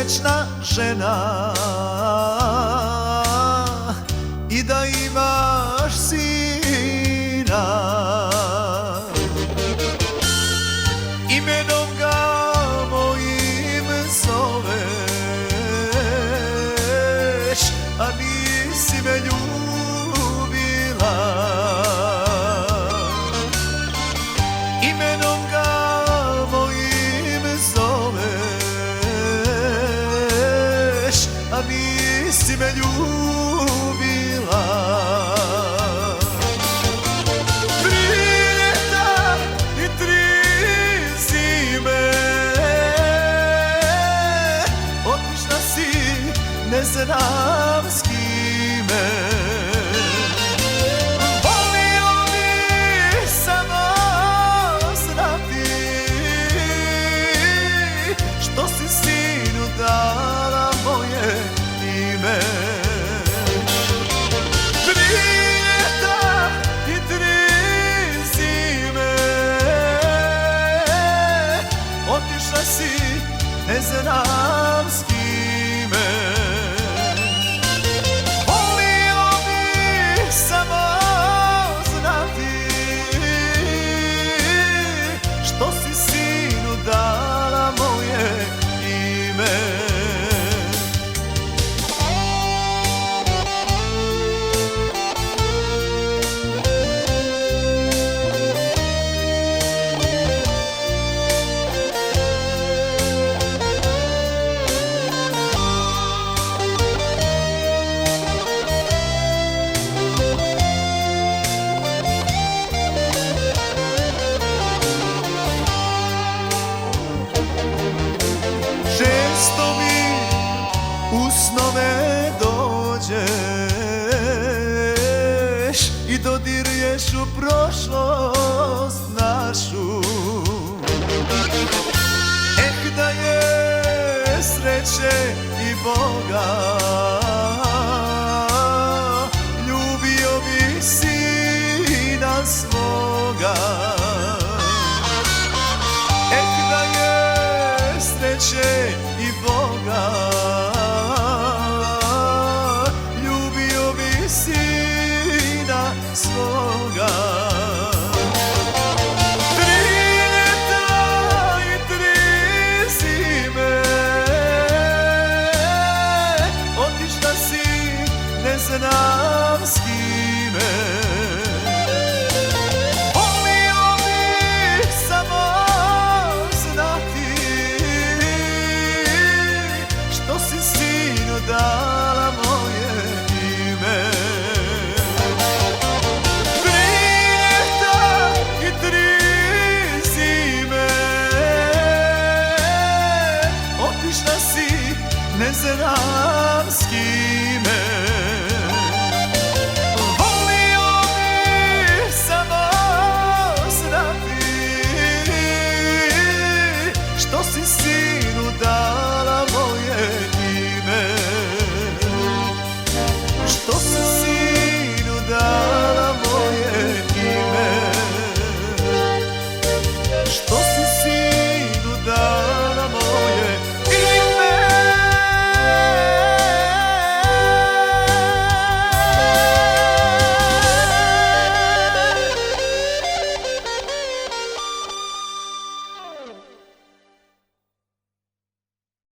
srećna žena i da imaš sina. Imenom ga mojim zoveš, a nisi me ljubila. Imenom ga mojim zoveš, a nisi me ljubila. Ne znam s kime. Volio bih samo znati što si sinu dala moje ime. 3 ljeta i 3 zime otišla si, ne znam s kime. Što si sinu dala moje ime. Često mi u snove dođeš i dodirješ u prošlost našu. Da je sreće i Boga, ljubio bi sina svoga. Da je sreće i Boga, ljubio bi sina svoga. 3 ljeta i 3 zime otišla si, ne znam s kime. Volio bih samo znati što si sinu dala moje ime. 3 ljeta i 3 zime otišla si, ne znam s kime.